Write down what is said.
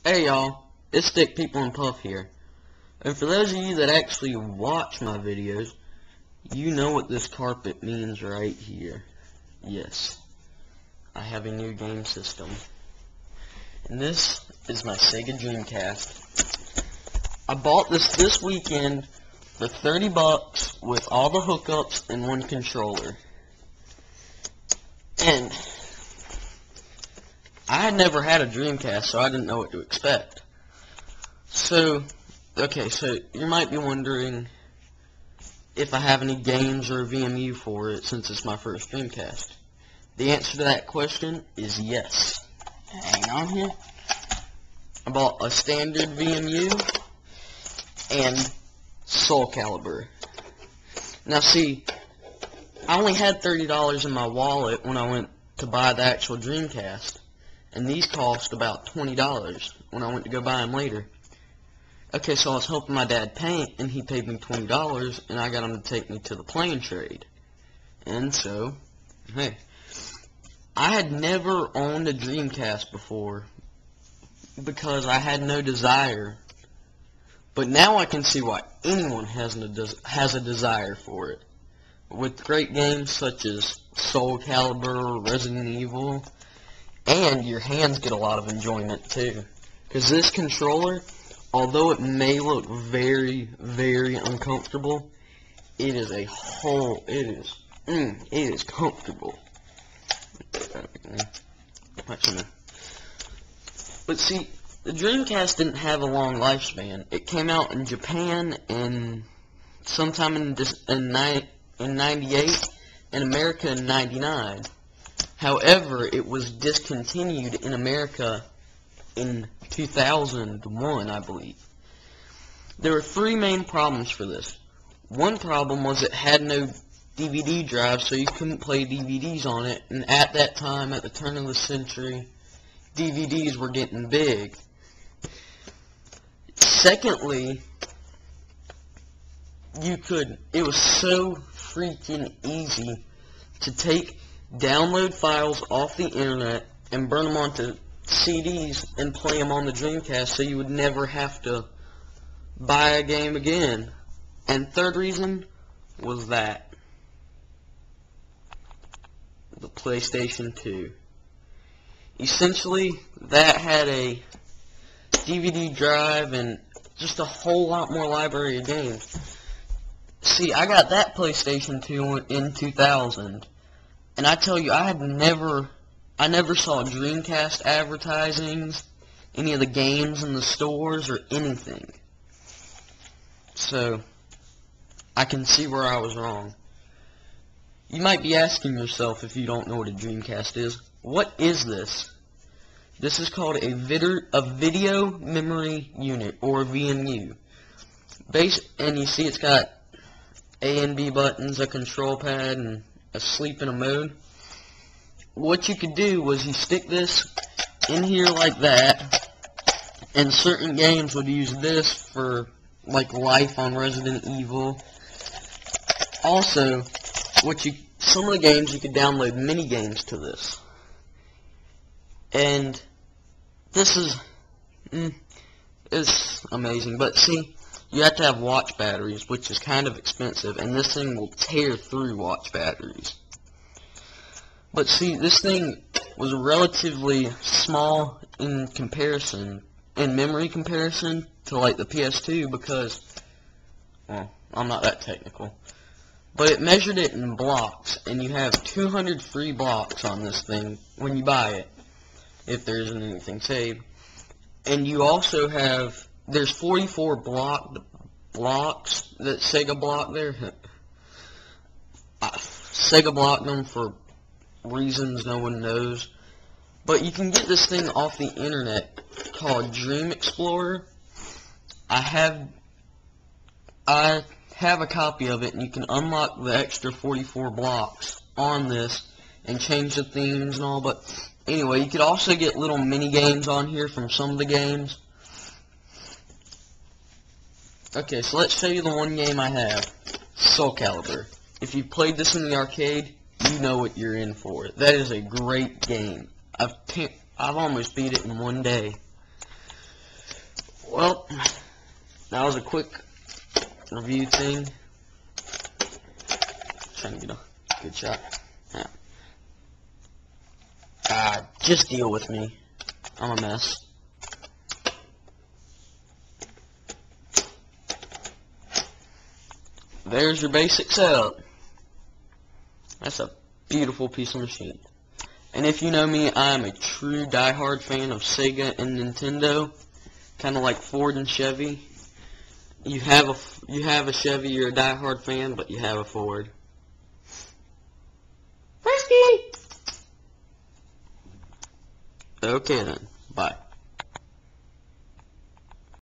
Hey y'all, it's Stick People and Puff here. And for those of you that actually watch my videos, you know what this carpet means right here. Yes, I have a new game system. And this is my Sega Dreamcast. I bought this weekend for 30 bucks with all the hookups and one controller. And I had never had a Dreamcast, so I didn't know what to expect. So you might be wondering if I have any games or VMU for it since it's my first Dreamcast. The answer to that question is yes. Hang on here. I bought a standard VMU and Soul Calibur. Now see, I only had $30 in my wallet when I went to buy the actual Dreamcast. And these cost about $20 when I went to go buy them later. Okay, so I was helping my dad paint, and he paid me $20, and I got him to take me to the playing trade. And so, hey, I had never owned a Dreamcast before because I had no desire. But now I can see why anyone has a desire for it. With great games such as Soul Calibur, Resident Evil, and your hands get a lot of enjoyment too. Because this controller, although it may look very, very uncomfortable, it is comfortable. But see, the Dreamcast didn't have a long lifespan. It came out in Japan sometime in 98, in America in 99. However, it was discontinued in America in 2001, I believe. There were three main problems for this. One problem was it had no DVD drive, so you couldn't play DVDs on it, and at that time, at the turn of the century, DVDs were getting big. Secondly, it was so freaking easy to download files off the internet and burn them onto CDs and play them on the Dreamcast, so you would never have to buy a game again. And third reason was the PlayStation 2. Essentially, that had a DVD drive and just a whole lot more library of games. See, I got that PlayStation 2 in 2000. And I tell you, I never saw Dreamcast advertisings, any of the games in the stores, or anything. So, I can see where I was wrong. You might be asking yourself, if you don't know what a Dreamcast is, what is this? This is called a video memory unit, or VMU. And you see it's got A and B buttons, a control pad, and a sleep in a mode. What you could do was you stick this in here like that, and certain games would use this for like Life on Resident Evil. Also, some of the games you could download mini games to this. And this is it's amazing. But see, you have to have watch batteries, which is kind of expensive, and this thing will tear through watch batteries. But see, this thing was relatively small in memory comparison to like the PS2 because, well, I'm not that technical. But it measured it in blocks, and you have 200 free blocks on this thing when you buy it, if there isn't anything saved. And you also have, there's 44 blocks that Sega blocked there. Sega blocked them for reasons no one knows. But you can get this thing off the internet called Dream Explorer. I have a copy of it, and you can unlock the extra 44 blocks on this and change the themes and all. But anyway, you could also get little mini games on here from some of the games. Okay, so let's show you the one game I have, Soul Calibur. If you've played this in the arcade, you know what you're in for. That is a great game. I've almost beat it in one day. Well, that was a quick review thing. Trying to get a good shot. Yeah. Just deal with me. I'm a mess. There's your basic setup. That's a beautiful piece of machine. And if you know me, I'm a true diehard fan of Sega and Nintendo, kind of like Ford and Chevy. You have a Chevy, you're a diehard fan, but you have a Ford. Frisky. Okay then. Bye.